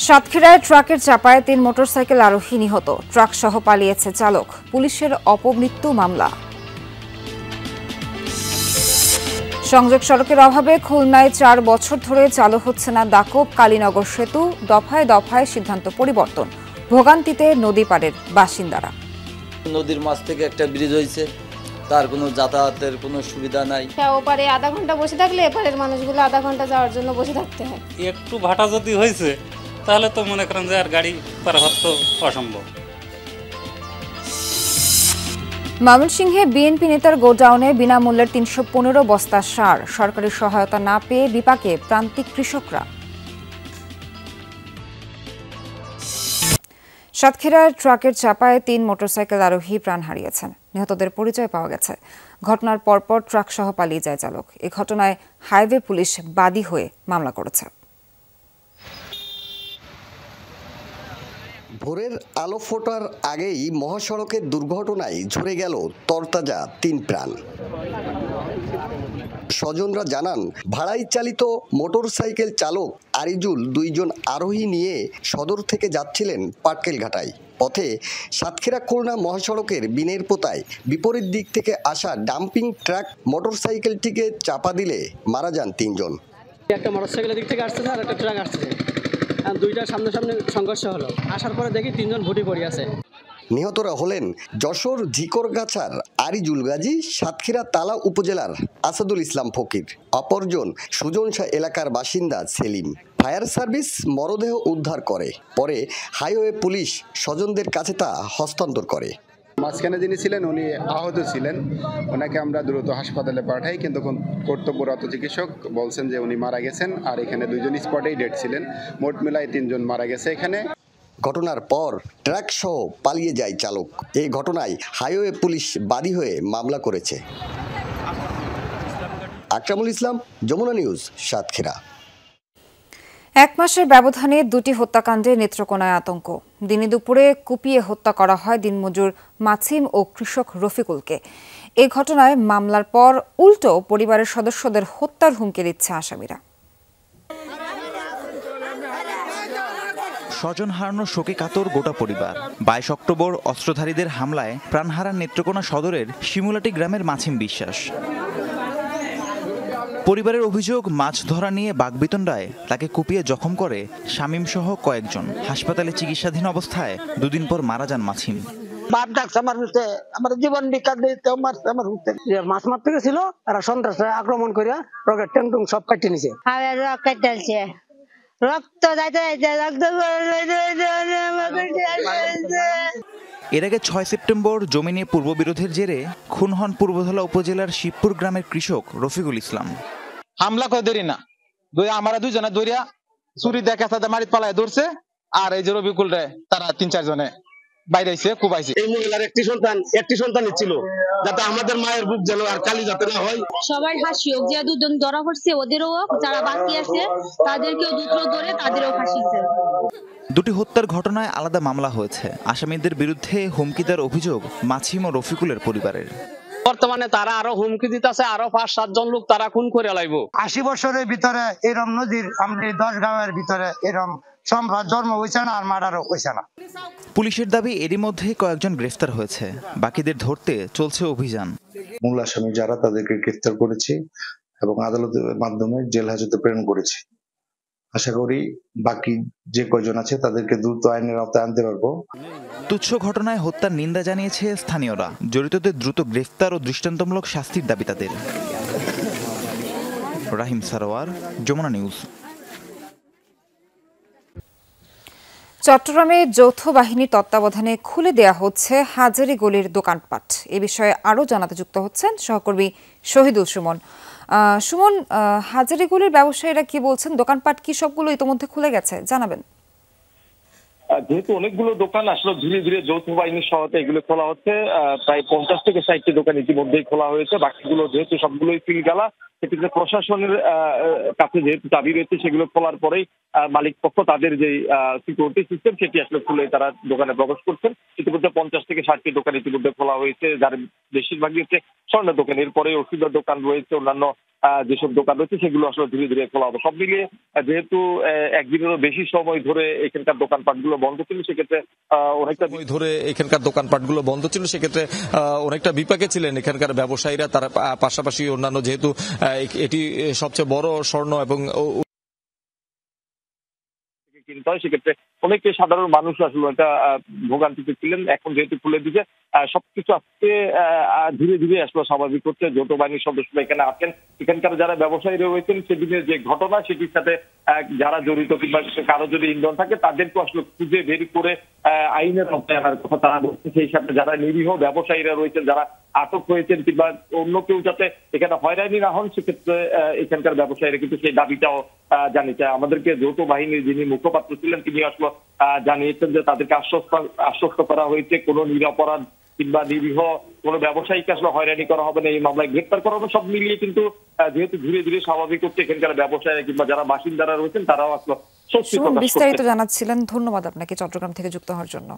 সাতক্ষীরায় ট্রাকের চাপায় ৩ মোটরসাইকেল আরোহী নিহত, ট্রাক সহ পালিয়েছে চালক, পুলিশের অপমৃত্যু মামলা। সংযোগ সড়কের অভাবে খুলনায় ৪ বছর ধরে চালু হচ্ছে না দাকব কালীনগর সেতু, দফায় দফায় সিদ্ধান্ত পরিবর্তন, ভোগান্তিতে নদী পাড়ের বাসিন্দারা। নদীর মাছ থেকে একটা ব্রিজ হয়েছে, তার কোনো যাতায়াতের কোনো সুবিধা নাই। ওপারে আধা ঘন্টা বসে থাকলে এপারের মানুষগুলো আধা ঘন্টা যাওয়ার জন্য বসে থাকতে হয়। একটু ভাটা যদি হয়েছে তাহলে তো মনে করেন যে আর গাড়ি পারাপার তো অসম্ভব। ময়মনসিংহে বিএনপি নেতার গোডাউনে বিনামূল্যের ৩১৫ বস্তা সার, সরকারি সহায়তা না পেয়ে বিপাকে প্রান্তিক কৃষকরা। সাতক্ষীরার ট্রাকের চাপায় ৩ মোটরসাইকেল আরোহী প্রাণ হারিয়েছেন, নিহতদের পরিচয় পাওয়া গেছে। ঘটনার পরপর ট্রাক সহ পালিয়ে যায় চালক। এ ঘটনায় হাইওয়ে পুলিশ বাদী হয়ে মামলা করেছে। ভোরের আলো ফোটার আগেই মহাসড়কের দুর্ঘটনায় ঝরে গেল তরতাজা ৩ প্রাণ। স্বজনরা জানান, ভাড়ায় চালিত মোটরসাইকেল চালক আরিজুল ২ জন আরোহী নিয়ে সদর থেকে যাচ্ছিলেন পাটকেলঘাটায়। পথে সাতক্ষীরা খুলনা মহাসড়কের বিনের পোতায় বিপরীত দিক থেকে আসা ডাম্পিং ট্রাক মোটরসাইকেলটিকে চাপা দিলে মারা যান ৩ জন। একটা মোটরসাইকেলের দিক থেকে আসছে আর একটা ট্রাক আসছে, দুইটার সামনে সংঘর্ষ হলো। আসার পরে দেখি ৩ জন ভুটি পড়ে আছে। নিহতরা হলেন যশোর ঝিকরগাছার আরিজুল গাজী, সাতক্ষীরা তালা উপজেলার আসাদুল ইসলাম ফকির, অপরজন সুজনশা এলাকার বাসিন্দা সেলিম। ফায়ার সার্ভিস মরদেহ উদ্ধার করে, পরে হাইওয়ে পুলিশ স্বজনদের কাছে তা হস্তান্তর করে। মাঝখানে যিনি ছিলেন উনি আহত ছিলেন, ওনাকে আমরা দ্রুত হাসপাতালে পাঠাই, কিন্তু কর্তব্যরত চিকিৎসক বলছেন যে উনি মারা গেছেন। আর এখানে 2 জন স্পটেই ডেড ছিলেন, মোট মিলায় 3 জন মারা গেছে এখানে। ঘটনার পর ট্রাক সহ পালিয়ে যায় চালক। এই ঘটনায় হাইওয়ে পুলিশ বাদী হয়ে মামলা করেছে। আকরামুল ইসলাম, যমুনা নিউজ, সাতক্ষীরা। ১ মাসের ব্যবধানে 2টি হত্যাকাণ্ডে নেত্রকোনায় আতঙ্ক। দিনে দুপুরে কুপিয়ে হত্যা করা হয় দিনমজুর মাছিম ও কৃষক রফিকুলকে। এই ঘটনায় মামলার পর উল্টো পরিবারের সদস্যদের হত্যার হুমকি দিচ্ছে আসামিরা। স্বজন হারানোর শোকে কাতর গোটা পরিবার। 22 অক্টোবর অস্ত্রধারীদের হামলায় প্রাণ হারান নেত্রকোনা সদরের শিমুলাটি গ্রামের মাছিম বিশ্বাস। পরিবারের অভিযোগ, মাছ ধরা নিয়ে বাকবিতণ্ডায় তাকে কুপিয়ে জখম করে শামীম সহ কয়েকজন। হাসপাতালে চিকিৎসাধীন অবস্থায় 2 দিন পর মারা যান মাছিম। বাপ ডাকছে আমার জীবন বিকাশ দিতে মারছে আমার হুতে। মাছ মারতে গেছিল, তারা সন্ত্রাসে আক্রমণ করে রকেট ট্যাঙ্ক সব কাটিয়ে নিছে। রকেট ডালছে, রক্ত এর আগে 6 সেপ্টেম্বর জমি নিয়ে পূর্ববিরোধের জেরে খুন হন পূর্বধলা উপজেলার শিবপুর গ্রামের কৃষক রফিকুল ইসলাম। হামলা করে দেরি না, আমরা 2 জনে দৌড়িয়া চুরি দেখা সাথে মারিত পালায় ধরছে। আর এই যে রফিকুল রে তারা 3-4 জনে বাইরে এসে কুবাইছে। এই মহিলার একটি সন্তান ছিল, যাতে আমাদের মায়ের বুক যেন আর কালি যাতে না হয়। সবাই হাসি হোক, যে 2 জন ধরা পড়ছে ওদেরও, যারা বাকি আছে তাদেরকেও দ্রুত ধরে তাদেরও ফাঁসিছে। 2টি হত্যার ঘটনায় আলাদা মামলা হয়েছে। আসামিদের বিরুদ্ধে হুমকি দেওয়ার অভিযোগ মাছিম ও রফিকুলের পরিবারের। বর্তমানে তারা আরো হুমকি দিতেছে, আরো 5-7 জন লোক তারা খুন করে লাইব। 80 বছরের ভিতরে এরম নদীর আমাদের 10 গ্রামের ভিতরে এরম সম্রাট জন্ম হয়েছে না, আর মার্ডারও হয়েছে না। পুলিশের দাবি, এরই মধ্যে কয়েকজন গ্রেফতার হয়েছে, বাকিদের ধরতে চলছে অভিযান। মূল আসামি যারা, তাদেরকে গ্রেফতার করেছি এবং আদালতের মাধ্যমে জেল হাজতে প্রেরণ করেছি। আশা করি বাকি যে কয়জন আছে তাদেরকে দ্রুত আইনের আওতায় আনতে পারবো। তুচ্ছ ঘটনায় হত্যার নিন্দা জানিয়েছে স্থানীয়রা। জড়িতদের দ্রুত গ্রেফতার ও দৃষ্টান্তমূলক শাস্তির দাবি তাদের। রাহিম সারোয়ার, যমুনা নিউজ। চট্টগ্রামে যৌথ বাহিনীর তত্ত্বাবধানে খুলে দেয়া হচ্ছে হাজারী গলির দোকানপাট। এ বিষয়ে আরও জানাতে যুক্ত হচ্ছেন সহকর্মী শহীদুল সুমন। সুমন, হাজারী গলির ব্যবসায়ীরা কি বলছেন? দোকানপাট কি সবগুলো ইতিমধ্যে খুলে গেছে, জানাবেন। যেহেতু অনেকগুলো দোকান আসলে ধীরে ধীরে যৌথ বাহিনীর সহায়তা এগুলো খোলা হচ্ছে, প্রায় 50 থেকে 60টি দোকান ইতিমধ্যেই খোলা হয়েছে। বাকিগুলো যেহেতু সবগুলোই সিলগালা, সেক্ষেত্রে প্রশাসনের কাছে যেহেতু দাবি রয়েছে, সেগুলো খোলার পরেই মালিক পক্ষ তাদের যে সিকিউরিটি সিস্টেম সেটি আসলে খুলে তারা দোকানে প্রবেশ করছেন। ইতিমধ্যে 50 থেকে 60টি দোকান ইতিমধ্যে খোলা হয়েছে, যার বেশিরভাগই হচ্ছে স্বর্ণের দোকান। এরপরে ওষুধের দোকান রয়েছে, অন্যান্য যেসব দোকান রয়েছে সেগুলো আসলে ধীরে ধীরে খোলা হবে। সব মিলিয়ে যেহেতু একদিনেরও বেশি সময় ধরে এখানকার দোকানপাটগুলো বন্ধ ছিল, সেক্ষেত্রে অনেকটা সময় ধরে এখানকার দোকানপাটগুলো বন্ধ ছিল, সেক্ষেত্রে অনেকটা বিপাকে ছিলেন এখানকার ব্যবসায়ীরা। তার পাশাপাশি অন্যান্য, যেহেতু এটি সবচেয়ে বড় স্বর্ণ এবং কিনতে হয়, সেক্ষেত্রে অনেকে সাধারণ মানুষ আসলে একটা ভোগান্তিতে ছিলেন। এখন যেহেতু খুলে দিচ্ছে, সবকিছু আজকে ধীরে ধীরে আসলে স্বাভাবিক হচ্ছে। যৌথ বাহিনীর সদস্যরা এখানে আছেন, এখানকার যারা ব্যবসায়ীরা রয়েছেন সেদিনের যে ঘটনা সেটির সাথে যারা জড়িত কিংবা কারো যদি ইন্ধন থাকে তাদেরকে আসলে খুঁজে বের করে আইনের আওতায় আনার কথা তারা বলছে। সেই সাথে যারা নিরীহ ব্যবসায়ীরা রয়েছেন, যারা আটক হয়েছেন কিংবা অন্য কেউ যাতে এখানে হয়রানি না হন, সেক্ষেত্রে এখানকার ব্যবসায়ীরা কিন্তু সেই দাবিটাও জানিয়েছে। আমাদেরকে যৌথ বাহিনীর যিনি মুখপাত্র ছিলেন তিনি আসলে জানিয়েছেন যে তাদেরকে আশ্বস্ত করা হয়েছে কোনো নিরপরাধ কিংবা নিরীহ কোনো ব্যবসায়ীকে আসলে হয়রানি করা হবে না, এই মামলায় গ্রেপ্তার করা হবে। সব মিলিয়ে কিন্তু যেহেতু ধীরে ধীরে স্বাভাবিক হচ্ছে, এখানকার ব্যবসায়ী কিংবা যারা বাসিন্দারা রয়েছেন তারাও আসলে বিস্তারিত জানাচ্ছিলেন। ধন্যবাদ আপনাকে চট্টগ্রাম থেকে যুক্ত হওয়ার জন্য।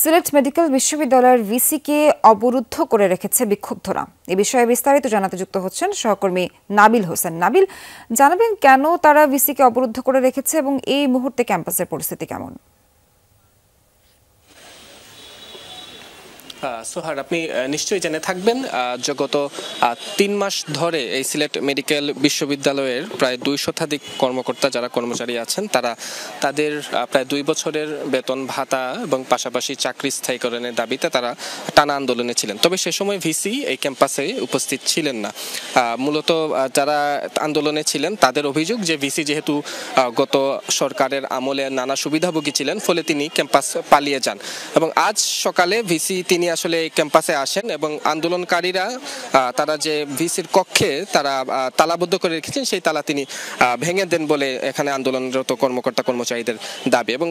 সিলেট মেডিকেল বিশ্ববিদ্যালয়ের ভিসিকে অবরুদ্ধ করে রেখেছে বিক্ষুব্ধরা। এ বিষয়ে বিস্তারিত জানাতে যুক্ত হচ্ছেন সহকর্মী নাবিল হোসেন। নাবিল, জানাবেন কেন তারা ভিসিকে অবরুদ্ধ করে রেখেছে এবং এই মুহূর্তে ক্যাম্পাসের পরিস্থিতি কেমন? সোহার, আপনি নিশ্চয়ই জেনে থাকবেন যে গত 3 মাস ধরে এই সিলেট মেডিকেল বিশ্ববিদ্যালয়ের প্রায় 200 কর্মকর্তা যারা কর্মচারী আছেন তারা তাদের প্রায় 2 বছরের বেতন ভাতা এবং পাশাপাশি চাকরি স্থায়ীকরণের দাবিতে তারা টানা আন্দোলনে ছিলেন। তবে সে সময় ভিসি এই ক্যাম্পাসে উপস্থিত ছিলেন না। মূলত যারা আন্দোলনে ছিলেন তাদের অভিযোগ যে ভিসি যেহেতু গত সরকারের আমলে নানা সুবিধাভোগী ছিলেন, ফলে তিনি ক্যাম্পাস পালিয়ে যান এবং আজ সকালে ভিসি তিনি আসলে এই ক্যাম্পাসে আসেন এবং আন্দোলনকারীরা তারা যে ভিসির কক্ষে তারা তালাবদ্ধ করে রেখেছেন সেই তালা তিনি ভেঙে দেন বলে এখানে আন্দোলনরত কর্মকর্তা কর্মচারীদের দাবি এবং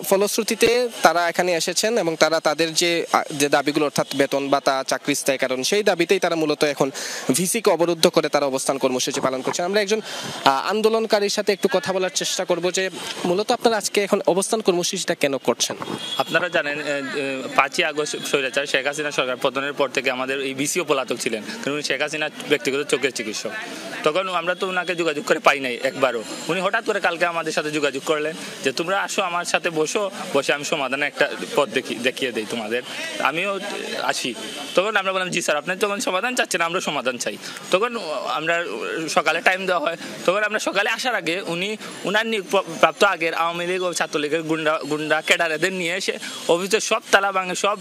ফলশ্রুতিতে তারা এখানে এসেছেন এবং তারা তাদের যে দাবিগুলো অর্থাৎ বেতন ভাতা চাকরি স্থায়ীকরণ সেই দাবিতেই তারা মূলত এখন ভিসিকে অবরুদ্ধ করে তারা অবস্থান কর্মসূচি পালন করছেন। আমরা একজন আন্দোলনকারীর সাথে একটু কথা বলার চেষ্টা করব যে মূলত আপনারা আজকে এখন অবস্থান কর্মসূচিটা কেন করছেন? আপনারা জানেন 5ই আগস্ট শেখ হাসিনা সরকার পতনের পর থেকে আমাদের এই ভিসিও পলাতক ছিলেন, কারণ শেখ হাসিনা ব্যক্তিগত চোখের চিকিৎসক। তখন আমরা তো ওনাকে যোগাযোগ করে পাই নাই একবারও। উনি হঠাৎ করে কালকে আমাদের সাথে যোগাযোগ করলেন যে তোমরা আসো আমার সাথে বসে আমি সমাধানে একটা পথ দেখিয়ে দিই তোমাদের, আমিও আসি। তখন আমরা বললাম জি স্যার, আপনি যখন সমাধান চাচ্ছেন আমরা সমাধান চাই। তখন আমরা সকালে টাইম দেওয়া হয়। তখন আমরা সকালে আসার আগে উনার প্রাপ্ত আগের আওয়ামী লীগ ও ছাত্রলীগের গুন্ডা ক্যাডারদের নিয়ে এসে অফিসের সব তালা ভাঙে, সব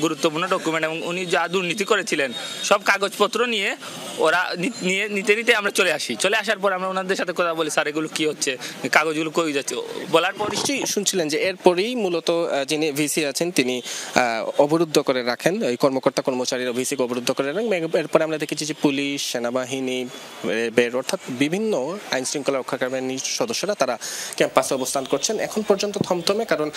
গুরুত্বপূর্ণ ডকুমেন্ট এবং উনি যা দুর্নীতি করেছিলেন সব কাগজপত্র নিয়ে ওরা নিতে আমরা চলে আসার পর আমরা ওনাদের সাথে কথা বলি, স্যার এগুলো কি হচ্ছে, কাগজগুলো কই যাচ্ছে। বলার পর নিশ্চয়ই শুনছিলেন যে এরপরেই মূলত যিনি ভিসি আছেন তিনি অবরুদ্ধ করে রাখেন, এই কর্মকর্তা কর্মচারীরা ভিসিকে অবরুদ্ধ করে রাখেন। এরপরে আমরা দেখেছি যে পুলিশ, সেনাবাহিনী, অর্থাৎ বিভিন্ন আইন শৃঙ্খলা রক্ষাকারী বাহিনীর সদস্যরা তারা ক্যাম্পাসে অবস্থান করছেন। এখন পর্যন্ত থমথমে, কারণ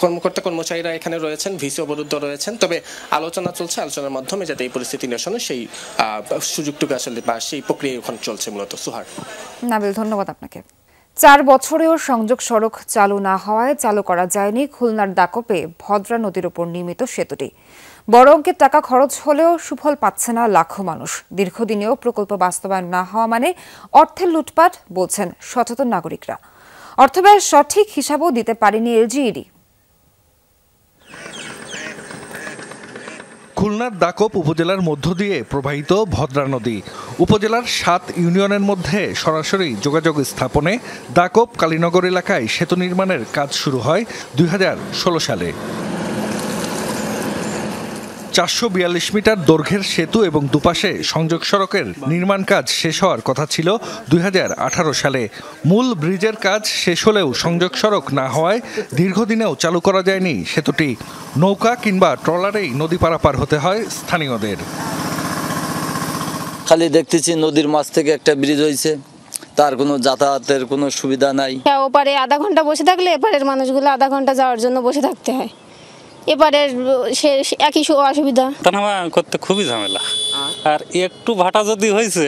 কর্মকর্তা কর্মচারীরা এখানে রয়েছেন, ভিসি অবরুদ্ধ রয়েছেন। তবে আলোচনা চলছে, আলোচনার মাধ্যমে যাতে এই পরিস্থিতি নিরসনে সেই সুযোগটুকু আসলে বা সেই প্রক্রিয়া এখন চলছে মূলত। সুহার, নাবিল, ধন্যবাদ আপনাকে। 4 বছরেও সংযোগ সড়ক চালু না হওয়ায় চালু করা যায়নি খুলনার দাকপে ভদ্রা নদীর উপর নির্মিত সেতুটি। বড় অঙ্কের টাকা খরচ হলেও সুফল পাচ্ছে না লাখো মানুষ। দীর্ঘদিনেও প্রকল্প বাস্তবায়ন না হওয়া মানে অর্থের লুটপাট বলছেন সচেতন নাগরিকরা। অর্থব্যয়ের সঠিক হিসাবও দিতে পারেনি এলজিইডি। খুলনার দাকপ উপজেলার মধ্য দিয়ে প্রবাহিত ভদ্রা নদী। উপজেলার 7 ইউনিয়নের মধ্যে সরাসরি যোগাযোগ স্থাপনে দাকপ কালীনগর এলাকায় সেতু নির্মাণের কাজ শুরু হয় 2016 সালে। 442 মিটার দৈর্ঘ্যের সেতু এবং দুপাশে সংযোগ সড়কের নির্মাণ কাজ শেষ হওয়ার কথা ছিল 2018 সালে। মূল ব্রিজের কাজ শেষ হলেও সংযোগ সড়ক না হওয়ায় দীর্ঘদিনেও চালু করা যায়নি সেতুটি। নৌকা কিংবা ট্রলারেই নদী পারাপার হতে হয় স্থানীয়দের। খালি দেখতেছি নদীর মাছ থেকে একটা ব্রিজ হয়েছে, তার কোনো যাতায়াতের কোনো সুবিধা নাই। ওপারে আধা ঘন্টা বসে থাকলে এপারের মানুষগুলো আধা ঘন্টা যাওয়ার জন্য বসে থাকতে হয়। এবারে একই অসুবিধা, টানামা করতে খুবই ঝামেলা। আর একটু ভাটা যদি হয়েছে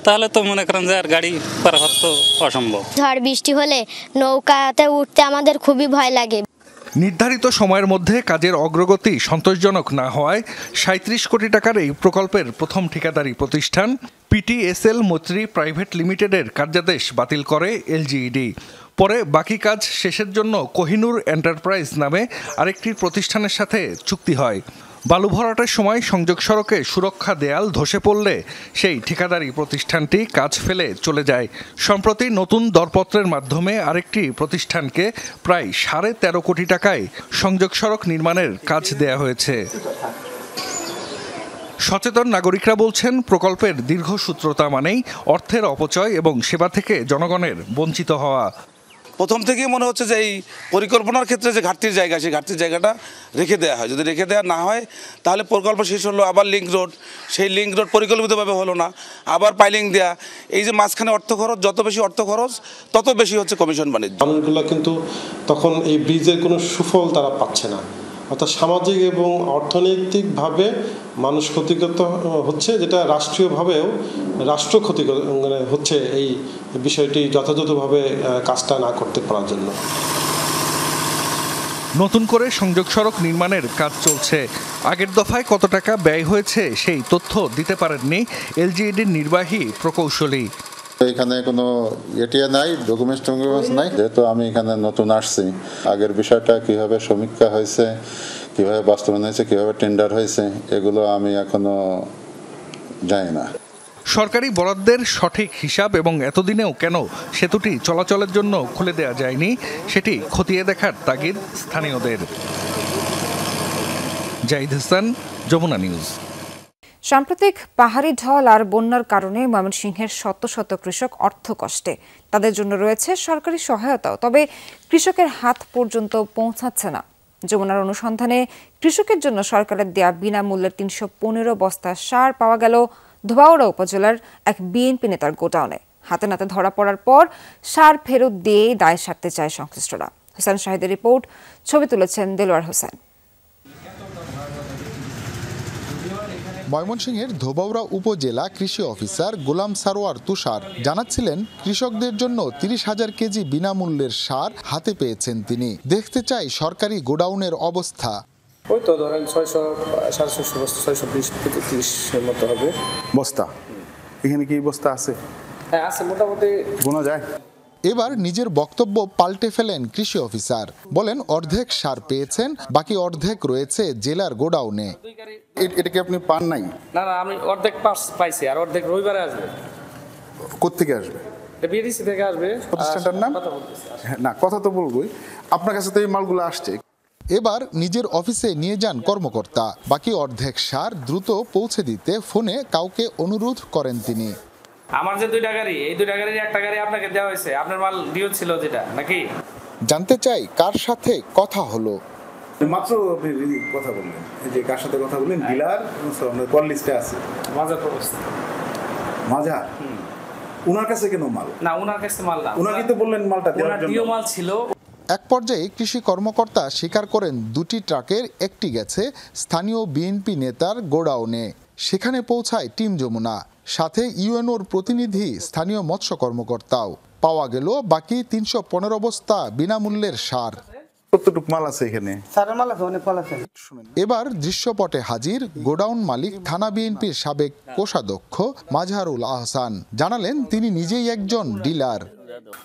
তাহলে তো মনে করেন যে আর গাড়ি পারাপার তো অসম্ভব। ঝড় বৃষ্টি হলে নৌকাতে উঠতে আমাদের খুবই ভয় লাগে। নির্ধারিত সময়ের মধ্যে কাজের অগ্রগতি সন্তোষজনক না হওয়ায় 37 কোটি টাকার এই প্রকল্পের প্রথম ঠিকাদারি প্রতিষ্ঠান বিটিএসএল মৈত্রী প্রাইভেট লিমিটেডের কার্যাদেশ বাতিল করে এলজিইডি। পরে বাকি কাজ শেষের জন্য কোহিনুর এন্টারপ্রাইজ নামে আরেকটি প্রতিষ্ঠানের সাথে চুক্তি হয়। বালু ভরাটের সময় সংযোগ সড়কে সুরক্ষা দেয়াল ধসে পড়লে সেই ঠিকাদারি প্রতিষ্ঠানটি কাজ ফেলে চলে যায়। সম্প্রতি নতুন দরপত্রের মাধ্যমে আরেকটি প্রতিষ্ঠানকে প্রায় 13.5 কোটি টাকায় সংযোগ সড়ক নির্মাণের কাজ দেয়া হয়েছে। সচেতন নাগরিকরা বলছেন, প্রকল্পের দীর্ঘসূত্রতা মানেই অর্থের অপচয় এবং সেবা থেকে জনগণের বঞ্চিত হওয়া। প্রথম থেকেই মনে হচ্ছে যে এই পরিকল্পনার ক্ষেত্রে যে ঘাটতির জায়গা, সেই ঘাটতির জায়গাটা রেখে দেওয়া হয়। যদি রেখে দেওয়া না হয় তাহলে প্রকল্প শেষ হলো, আবার লিঙ্ক রোড, সেই লিঙ্ক রোড পরিকল্পিতভাবে হলো না, আবার পাইলিং দেয়া, এই যে মাঝখানে অর্থ খরচ, যত বেশি অর্থ খরচ তত বেশি হচ্ছে কমিশন বাণিজ্য। মানুষগুলো কিন্তু তখন এই ব্রিজের কোনো সুফল তারা পাচ্ছে না, অর্থাৎ সামাজিক এবং অর্থনৈতিকভাবে মানুষ ক্ষতিগ্রস্ত হচ্ছে, যেটা রাষ্ট্রীয়ভাবেও রাষ্ট্র ক্ষতিগ্রস্ত হচ্ছে এই বিষয়টি যথাযথভাবে কাজটা না করতে পারার জন্য। নতুন করে সংযোগ সড়ক নির্মাণের কাজ চলছে। আগের দফায় কত টাকা ব্যয় হয়েছে সেই তথ্য দিতে পারেননি এলজিইডির নির্বাহী প্রকৌশলী। এখানে কোনো এটিএ নাই, ডকুমেন্টস নাই। যেহেতু আমি এখানে নতুন আসছি, আগের বিষয়টা কিভাবে সমীক্ষা হয়েছে, কিভাবে বাস্তবায়ন হয়েছে, কিভাবে টেন্ডার হয়েছে, এগুলো আমি এখনো জানি না। সরকারি বরাদ্দের সঠিক হিসাব এবং এতদিনেও কেন সেতুটি চলাচলের জন্য খুলে দেওয়া যায়নি সেটি খতিয়ে দেখার তাগিদ স্থানীয়দের। জাহিদ হাসান, যমুনা নিউজ। সাম্প্রতিক পাহাড়ি ঢল আর বন্যার কারণে ময়মনসিংহের শত শত কৃষক অর্থকষ্টে। তাদের জন্য রয়েছে সরকারি সহায়তাও, তবে কৃষকের হাত পর্যন্ত পৌঁছাচ্ছে না। যমুনার অনুসন্ধানে কৃষকের জন্য সরকারের দেয়া বিনামূল্যের 315 বস্তা সার পাওয়া গেল ধোবাউড়া উপজেলার এক বিএনপি নেতার গোডাউনে। হাতে নাতে ধরা পড়ার পর সার ফেরত দিয়ে দায় সারতে চায় সংশ্লিষ্টরা। হোসেন শাহিদের রিপোর্ট, ছবি তুলেছেন দেলোয়ার হোসেন। ময়মনসিংহের ধোবাউড়া উপজেলা কৃষি অফিসার গোলাম সারোয়ার তুষার জানাচ্ছিলেন, কৃষকদের জন্য 30,000 কেজি বিনামূল্যের সার হাতে পেয়েছেন তিনি। দেখতে চাই সরকারি গোডাউনের অবস্থা। ওই তো ধরেন 600-700 বস্তা, 620-30 মতো হবে বস্তা। এখানে কি বস্তা আছে? হ্যাঁ আছে, মোটামুটি গোনা যায়। এবার নিজের বক্তব্য পাল্টে ফেলেন কৃষি অফিসার, বলেন অর্ধেক সার পেয়েছেন, বাকি অর্ধেক রয়েছে জেলার গোডাউনে। এটা কি আপনি পান নাই? না না, আমি অর্ধেক পাইছি, আর অর্ধেক রবিবারে আসবে। কোত্থেকে আসবে? বিডিসি থেকে আসবে। প্রতিষ্ঠানটার নাম? না, কথা তো বলবোই, আপনার কাছে তো এই মালগুলো আসছে। এবার নিজের অফিসে নিয়ে যান কর্মকর্তা। বাকি অর্ধেক সার দ্রুত পৌঁছে দিতে ফোনে কাউকে অনুরোধ করেন তিনি। আমার যে 2টা গাড়ি, এই 2টা গাড়ির একটা গাড়ি আপনাকে দেওয়া হয়েছে, আপনার মাল ডিও ছিল যেটা নাকি? জানতে চাই কার সাথে কথা হলো। মাত্র আপনি কথা বললেন, এই যে কার সাথে কথা বললেন? ডিলার কল লিস্টে আছে মাজার প্রবেশ। মাজার ওনার কাছে কেন মাল? না, ওনার কাছে মাল না, ওনাকে তো বললেন মালটা দেওয়ার জন্য। ডিও মাল ছিল। এক পর্যায়ে কৃষি কর্মকর্তা স্বীকার করেন, 2টি ট্রাকের একটি গেছে স্থানীয় বিএনপি নেতার গোডাউনে। সেখানে পৌঁছায় টিম যমুনা, সাথে ইউএনওর প্রতিনিধি, স্থানীয় মৎস্য কর্মকর্তাও। পাওয়া গেল বাকি 315 বস্তা বিনামূল্যের সার। কতটুকু মাল আছে এখানে? এবার দৃশ্যপটে হাজির গোডাউন মালিক থানা বিএনপির সাবেক কোষাধ্যক্ষ মাজহারুল আহসান। জানালেন তিনি নিজেই একজন ডিলার।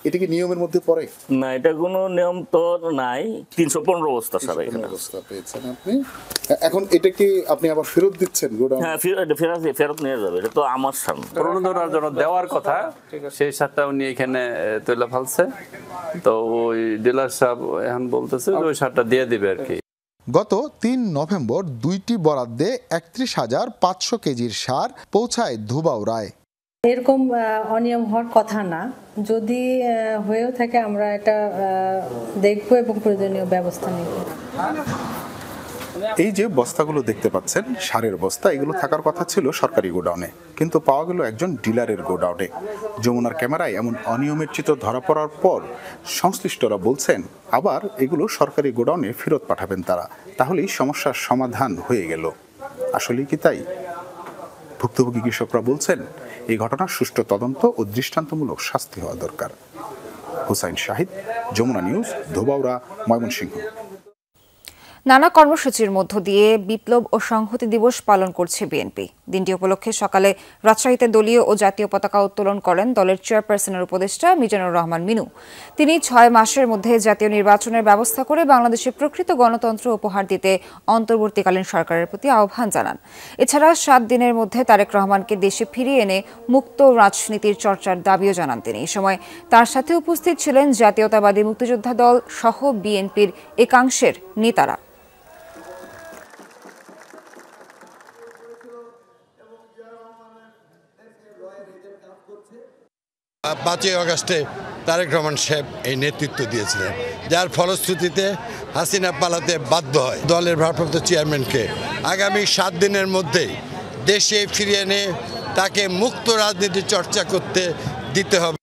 এটা কি নিয়মের মধ্যে পড়ে? না, এটা কোনো নিয়ম তো নাই। 315 বস্তা সার এখানে পেয়েছেন আপনি। এখন এটা কি আপনি আবার ফেরত দিচ্ছেন গোডাউন? হ্যাঁ, ফেরত নিয়ে যাবে। এটা তো আমার সার প্রণোদনার জন্য দেওয়ার কথা, সেই সারটা উনি এখানে তুলে ফেলছে। তো ওই ডিলার সাহেব এখন বলতেছে ওই সারটা দিয়ে দিবে আর কি। গত 3 নভেম্বর 2টি বরাদ্দে 31,500 কেজির সার পৌঁছায় ধোবাউড়ায়। এরকম অনিয়ম হওয়ার কথা না, যদি হয়েও থাকে আমরা এটা দেখব এবং প্রয়োজনীয় ব্যবস্থা নেব। এই যে বস্তাগুলো দেখতে পাচ্ছেন, সারের বস্তা, এগুলো থাকার কথা ছিল সরকারি গোডাউনে, কিন্তু পাওয়া গেল একজন ডিলারের গোডাউনে। যমুনার ক্যামেরায় এমন অনিয়মের চিত্র ধরা পড়ার পর সংশ্লিষ্টরা বলছেন আবার এগুলো সরকারি গোডাউনে ফেরত পাঠাবেন তারা, তাহলেই সমস্যার সমাধান হয়ে গেল। আসলেই কি তাই? ভুক্তভোগী কৃষকরা বলছেন এই ঘটনার সুষ্ঠু তদন্ত ও দৃষ্টান্তমূলক শাস্তি হওয়া দরকার। হুসাইন শাহিদ, যমুনা নিউজ, ধোবাউড়া, ময়মনসিংহ। নানা কর্মসূচির মধ্য দিয়ে বিপ্লব ও সংহতি দিবস পালন করছে বিএনপি। দিনটি উপলক্ষে সকালে রাজশাহীতে দলীয় ও জাতীয় পতাকা উত্তোলন করেন দলের চেয়ারপারসনের উপদেষ্টা মিজানুর রহমান মিনু। তিনি 6 মাসের মধ্যে জাতীয় নির্বাচনের ব্যবস্থা করে বাংলাদেশে প্রকৃত গণতন্ত্র উপহার দিতে অন্তর্বর্তীকালীন সরকারের প্রতি আহ্বান জানান। এছাড়া 7 দিনের মধ্যে তারেক রহমানকে দেশে ফিরিয়ে এনে মুক্ত রাজনীতির চর্চার দাবিও জানান তিনি। এই সময় তার সাথে উপস্থিত ছিলেন জাতীয়তাবাদী মুক্তিযোদ্ধা দল সহ বিএনপির একাংশের নেতারা। 5ই আগস্টে তারেক রহমান সাহেব এই নেতৃত্ব দিয়েছিলেন, যার ফলশ্রুতিতে হাসিনা পালাতে বাধ্য হয়। দলের ভারপ্রাপ্ত চেয়ারম্যানকে আগামী 7 দিনের মধ্যেই দেশে ফিরিয়ে এনে তাকে মুক্ত রাজনীতি চর্চা করতে দিতে হবে।